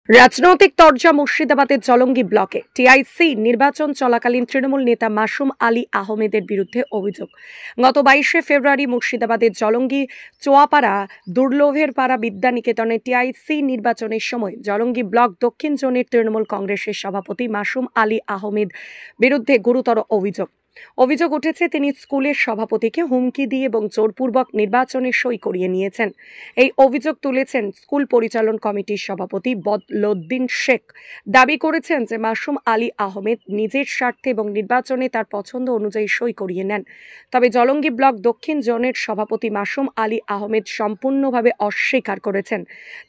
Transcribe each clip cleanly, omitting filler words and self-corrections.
রাজনৈতিক তরজা মুর্শিদাবাদের জলঙ্গি ব্লকে টিআইসি নির্বাচন চলাকালীন তৃণমূল নেতা মাসুম আলী আহমেদের বিরুদ্ধে অভিযোগ। গত 22শে ফেব্রুয়ারি মুর্শিদাবাদের জলঙ্গি চোয়াপাড়া দুর্লভের পাড়া বিদ্যানিকেতনে টিআইসি নির্বাচনের সময় জলঙ্গি ব্লক দক্ষিণ জোনের তৃণমূল কংগ্রেসের সভাপতি মাসুম আলী আহমেদ বিরুদ্ধে গুরুতর অভিযোগ উঠেছে তিনি স্কুলের সভাপতিকে হুমকি দিয়ে এবং জোরপূর্বক নির্বাচনে সই করিয়ে নিয়েছেন। এই অভিযোগ তুলেছেন স্কুল পরিচালন কমিটির সভাপতি বদলুদ্দিন শেখ। দাবি করেছেন যে মাসুম আলী আহমেদ নিজের স্বার্থে এবং নির্বাচনে তার পছন্দ অনুযায়ী সই করিয়ে নেন। তবে জলঙ্গি ব্লক দক্ষিণ জোনের সভাপতি মাসুম আলী আহমেদ সম্পূর্ণভাবে অস্বীকার করেছেন।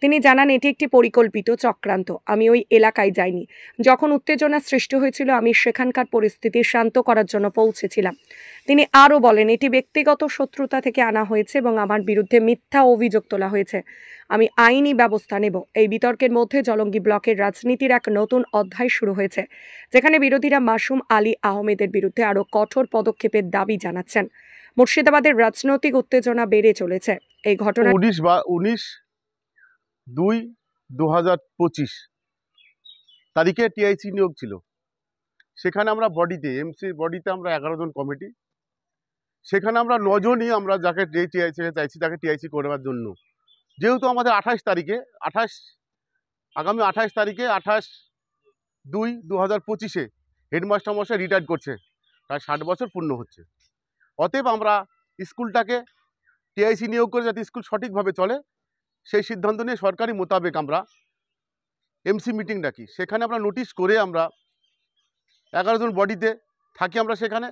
তিনি জানান, এটি একটি পরিকল্পিত চক্রান্ত। আমি ওই এলাকায় যাইনি। যখন উত্তেজনা সৃষ্টি হয়েছিল আমি সেখানকার পরিস্থিতি শান্ত করার জন্য পৌঁছেছিলাম। তিনি আরও বলেন, এটি ব্যক্তিগত শত্রুতা থেকে আনা হয়েছে এবং আমার বিরুদ্ধে মিথ্যা অভিযোগ তোলা হয়েছে। আমি আইনি ব্যবস্থা নেব। এই বিতর্কের মধ্যে জলঙ্গি ব্লকের রাজনীতির এক নতুন অধ্যায় শুরু হয়েছে, যেখানে বিরোধীরা মাসুম আলী আহমেদের বিরুদ্ধে আরও কঠোর পদক্ষেপের দাবি জানাচ্ছেন। মুর্শিদাবাদের রাজনৈতিক উত্তেজনা বেড়ে চলেছে। এই ঘটনা 19/2/2025 তারিখে টিআইসি নিয়োগ ছিল। সেখানে আমরা এমসি বডিতে আমরা 11 জন কমিটি, সেখানে আমরা 9 জনই আমরা যাকে টিআইসি চাইছি তাকে টিআইসি করবার জন্য। যেহেতু আমাদের আগামী 28 তারিখে 28/2/2025 হেডমাস্টার মশাই রিটায়ার করছে, প্রায় 60 বছর পূর্ণ হচ্ছে। অতএব আমরা স্কুলটাকে টিআইসি নিয়োগ করে যাতে স্কুল সঠিকভাবে চলে সেই সিদ্ধান্ত নিয়ে সরকারি মোতাবেক আমরা এমসি মিটিং ডাকি। সেখানে আমরা নোটিশ করে আমরা 11 জন বডিতে থাকি। আমরা সেখানে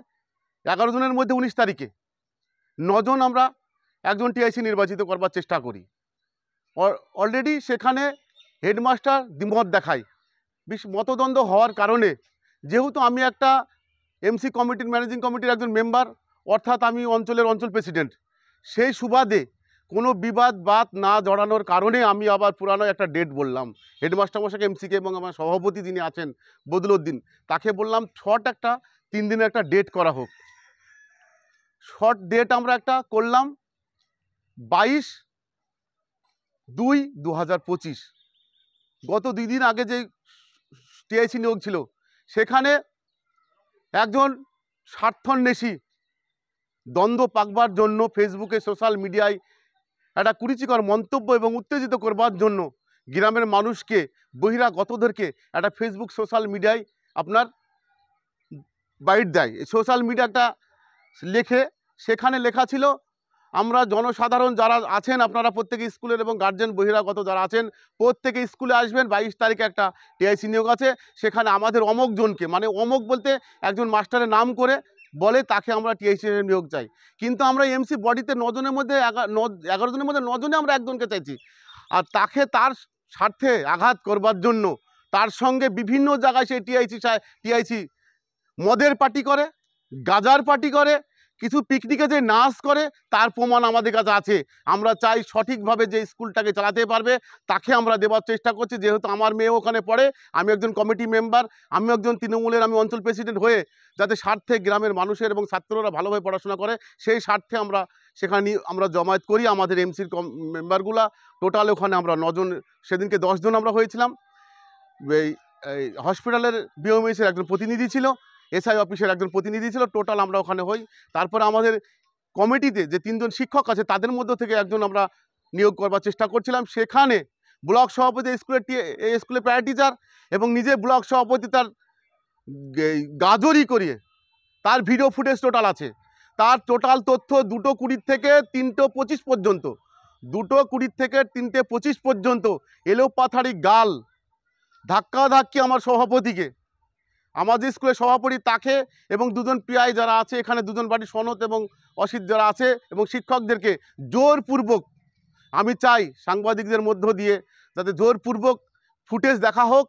11 জনের মধ্যে 19 তারিখে 9 জন আমরা একজন টিআইসি নির্বাচিত করবার চেষ্টা করি। অলরেডি সেখানে হেডমাস্টার দ্বিমত দেখায়। মতদ্বন্দ্ব হওয়ার কারণে, যেহেতু আমি একটা এমসি কমিটির ম্যানেজিং কমিটির একজন মেম্বার, অর্থাৎ আমি অঞ্চল প্রেসিডেন্ট, সেই সুবাদে কোনো বাদ না জড়ানোর কারণে আমি আবার পুরানো একটা ডেট বললাম হেডমাস্টার মশাইকে, এমসিকে এবং আমার সভাপতি যিনি আছেন বদলুদ্দিন, তাকে বললাম শর্ট একটা 3 দিনের একটা ডেট করা হোক। শর্ট ডেট আমরা একটা করলাম 22/2/2025। গত 2 দিন আগে যে টিআইসি নিয়োগ ছিল, সেখানে একজন স্বার্থান্বেষী দ্বন্দ্ব পাকবার জন্য ফেসবুকে সোশ্যাল মিডিয়ায় একটা কুরুচিকর মন্তব্য এবং উত্তেজিত করবার জন্য গ্রামের মানুষকে, বহিরাগতদেরকে একটা ফেসবুক সোশ্যাল মিডিয়ায় আপনার বাইট দেয়। সোশ্যাল মিডিয়া একটা লেখে, সেখানে লেখা ছিল, আমরা জনসাধারণ যারা আছেন আপনারা প্রত্যেকে স্কুলের এবং গার্জেন বহিরাগত যারা আছেন প্রত্যেকে স্কুলে আসবেন, 22 তারিখে একটা টিআইসি নিয়োগ আছে। সেখানে আমাদের অমুক জনকে, মানে অমুক বলতে একজন মাস্টারের নাম করে বলে, তাকে আমরা টিআইসি নিয়োগ চাই। কিন্তু আমরা এমসি বডিতে 9 জনের মধ্যে 11 জনের মধ্যে 9 জনে আমরা একজনকে চাইছি। আর তাকে তার স্বার্থে আঘাত করবার জন্য তার সঙ্গে বিভিন্ন জায়গায় সেই টিআইসি মদের পার্টি করে, গাজার পার্টি করে, কিছু পিকনিকে যে নাচ করে, তার প্রমাণ আমাদের কাছে আছে। আমরা চাই সঠিকভাবে যে স্কুলটাকে চালাতে পারবে তাকে আমরা দেওয়ার চেষ্টা করছি। যেহেতু আমার মেয়ে ওখানে পড়ে, আমি একজন কমিটি মেম্বার, আমি একজন তৃণমূলের আমি অঞ্চল প্রেসিডেন্ট হয়ে যাতে স্বার্থে গ্রামের মানুষের এবং ছাত্ররা ভালোভাবে পড়াশোনা করে সেই স্বার্থে আমরা সেখানে আমরা জমায়েত করি। আমাদের এমসির মেম্বারগুলা টোটাল ওখানে আমরা 9 জন, সেদিনকে 10 জন আমরা হয়েছিলাম। এই হসপিটালের বিওএমএসের একজন প্রতিনিধি ছিল, এসআই অফিসের একজন প্রতিনিধি ছিল, টোটাল আমরা ওখানে হই। তারপরে আমাদের কমিটিতে যে 3 জন শিক্ষক আছে তাদের মধ্য থেকে একজন আমরা নিয়োগ করবার চেষ্টা করছিলাম। সেখানে ব্লক সভাপতি স্কুলের প্যারা টিচার এবং নিজে ব্লক সভাপতি তার গাজরি করিয়ে তার ভিডিও ফুটেজ টোটাল আছে। তার টোটাল তথ্য 2:20 থেকে 3:25 পর্যন্ত, 2:20 থেকে 3:25 পর্যন্ত এলোপাথারি গাল ধাক্কাধাক্কি আমার সভাপতিকে, আমাদের স্কুলের সভাপতি তাকে এবং 2 জন পিআই যারা আছে এখানে, 2 জন বাড়ির সনদ এবং অসিত যারা আছে এবং শিক্ষকদেরকে জোরপূর্বক, আমি চাই সাংবাদিকদের মধ্য দিয়ে যাতে জোরপূর্বক ফুটেজ দেখা হোক।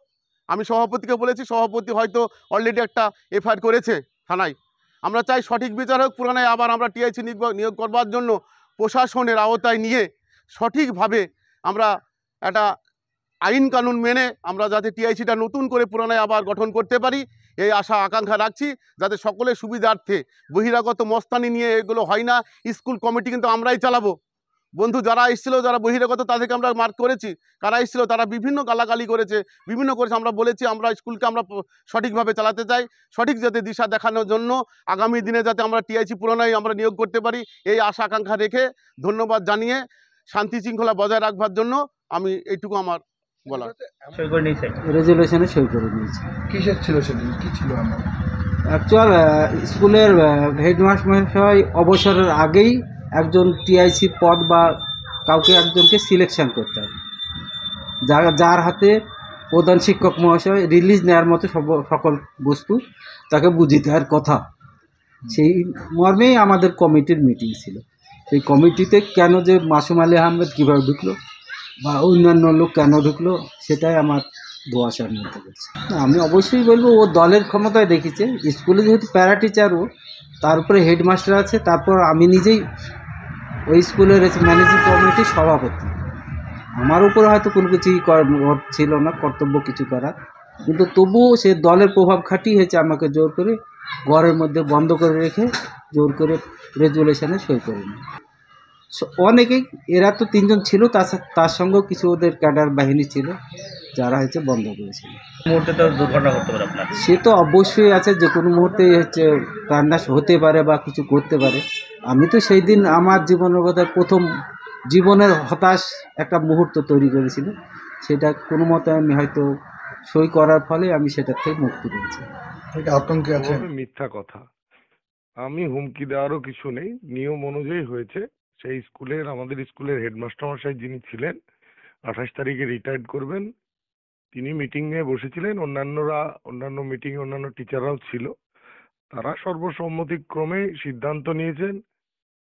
আমি সভাপতিকে বলেছি, সভাপতি হয়তো অলরেডি একটা এফআইআর করেছে থানায়। আমরা চাই সঠিক বিচার হোক। পুরানায় আবার আমরা টিআইসি নিয়োগ করবার জন্য প্রশাসনের আওতায় নিয়ে সঠিকভাবে আমরা একটা আইন কানুন মেনে আমরা যাতে টিআইসিটা নতুন করে পুরানায় আবার গঠন করতে পারি, এই আশা আকাঙ্ক্ষা রাখছি, যাতে সকলের সুবিধার্থে। বহিরাগত মস্তানি নিয়ে এগুলো হয় না। স্কুল কমিটি কিন্তু আমরাই চালাবো, বন্ধু যারা এসেছিল, যারা বহিরাগত, তাদেরকে আমরা মার্ক করেছি। কারা এসেছিল তারা বিভিন্ন গালাগালি করেছে, বিভিন্ন করেছে। আমরা বলেছি আমরা স্কুলকে আমরা সঠিকভাবে চালাতে চাই, সঠিক যাতে দিশা দেখানোর জন্য আগামী দিনে যাতে আমরা টিআইসি পুনরায় আমরা নিয়োগ করতে পারি, এই আশা আকাঙ্ক্ষা রেখে ধন্যবাদ জানিয়ে শান্তি শৃঙ্খলা বজায় রাখবার জন্য আমি এইটুকু আমার বলা। রেজুলেশনে সই করে নিয়েছি। কিসের ছিল সেদিন, কি ছিল আমার? অ্যাকচুয়াল স্কুলের হেডমাস্টার অবসরের আগেই একজন টিআইসি পদ বা কাউকে একজনকে সিলেকশন করতে হবে, যার হাতে প্রধান শিক্ষক মহাশয় রিলিজ নেওয়ার মতো সকল বস্তু তাকে বুঝিয়ে দেওয়ার কথা। সেই মর্মেই আমাদের কমিটির মিটিং ছিল। সেই কমিটিতে কেন যে মাসুম আলী আহমেদ কীভাবে ঢুকলো বা অন্যান্য লোক কেন ঢুকলো, সেটাই আমার ধোঁয়াশার মধ্যে করছে। আমি অবশ্যই বলবো ও দলের ক্ষমতায় দেখিয়েছে। স্কুলে যেহেতু প্যারা টিচারও, তার উপরে হেডমাস্টার আছে, তারপর আমি নিজেই ওই স্কুলের ম্যানেজিং কমিটির সভাপতি। আমার উপরে হয়তো কোনো কিছুই ছিল না কর্তব্য কিছু করার, কিন্তু তবুও সে দলের প্রভাব খাটিয়ে হয়েছে আমাকে জোর করে ঘরের মধ্যে বন্ধ করে রেখে জোর করে রেজুলেশনে সই করে নিই। অনেকেই, এরা তো 3 জন ছিল, তার সঙ্গেও কিছু ওদের ক্যাডার বাহিনী ছিল যারা হচ্ছে বন্ধ করেছিল। মুহূর্তে তো দুর্ঘটনা ঘটতে পারে আপনার। সে তো অবশ্যই আছে, যে কোনো মুহূর্তে হচ্ছে প্রাণনাশ হতে পারে বা কিছু করতে পারে। আমি তো সেই দিন আমার জীবনের কথা প্রথম জীবনের হতাশ একটা মুহূর্ত তৈরি করেছিল, সেটা কোনো মতে আমি হয়তো সই করার ফলে আমি সেটার থেকে মুক্তি পেয়েছি। আতঙ্কে আছে। মিথ্যা কথা, আমি হুমকি দেওয়ারও কিছু নেই, নিয়ম অনুযায়ী হয়েছে। সেই স্কুলের, আমাদের স্কুলের হেডমাস্টার মশাই যিনি ছিলেন, 28 তারিখে রিটায়ার্ড করবেন, তিনি মিটিং নিয়ে বসেছিলেন। অন্যান্য মিটিং অন্যান্য টিচাররাও ছিল। তারা সর্বসম্মতিক্রমে সিদ্ধান্ত নিয়েছেন।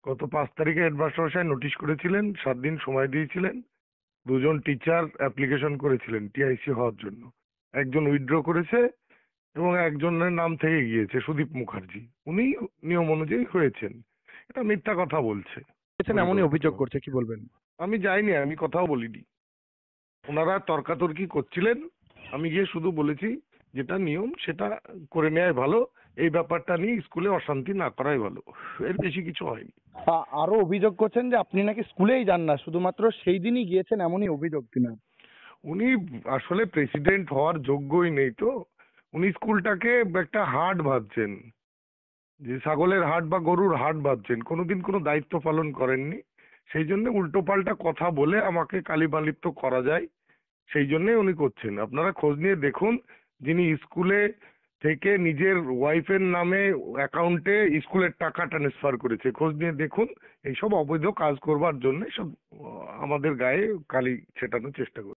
গত 5 তারিখে হেডমাস্টার মশাই নোটিশ করেছিলেন, 7 দিন সময় দিয়েছিলেন। 2 জন টিচার অ্যাপ্লিকেশন করেছিলেন টিআইসি হওয়ার জন্য। একজন উইথড্র করেছে এবং একজনের নাম থেকে গিয়েছে, সুদীপ মুখার্জি। উনি নিয়ম অনুযায়ী হয়েছেন। এটা মিথ্যা কথা বলছে, এমনই অভিযোগ করছে, কি বলবেন? আমি যাইনি, আমি কথাও বলিনি। ওনারা তর্কাতর্কি করছিলেন, আমি গিয়ে শুধু বলেছি যেটা নিয়ম সেটা করে নেওয়াই ভালো, এই ব্যাপারটা নিয়ে স্কুলে অশান্তি না করাই ভালো, এর বেশি কিছু হয়নি। আরো অভিযোগ করছেন যে আপনি নাকি স্কুলেই যান না, শুধুমাত্র সেই দিনই গিয়েছেন, এমনই অভিযোগ কিনা? উনি আসলে প্রেসিডেন্ট হওয়ার যোগ্যই নেই তো। উনি স্কুলটাকে একটা হাট ভাবছেন, যে ছাগলের হাট বা গরুর হাট ভাবছেন, কোনোদিন কোনো দায়িত্ব পালন করেননি। সেই জন্য উল্টো পাল্টা কথা বলে আমাকে কালিমালিপ্ত করা যায়, সেই জন্যই উনি করছেন। আপনারা খোঁজ নিয়ে দেখুন, যিনি স্কুলে থেকে নিজের ওয়াইফের নামে অ্যাকাউন্টে স্কুলের টাকা ট্রান্সফার করেছে, খোঁজ নিয়ে দেখুন। এইসব অবৈধ কাজ করবার জন্য সব আমাদের গায়ে কালি ছেটানোর চেষ্টা করছে।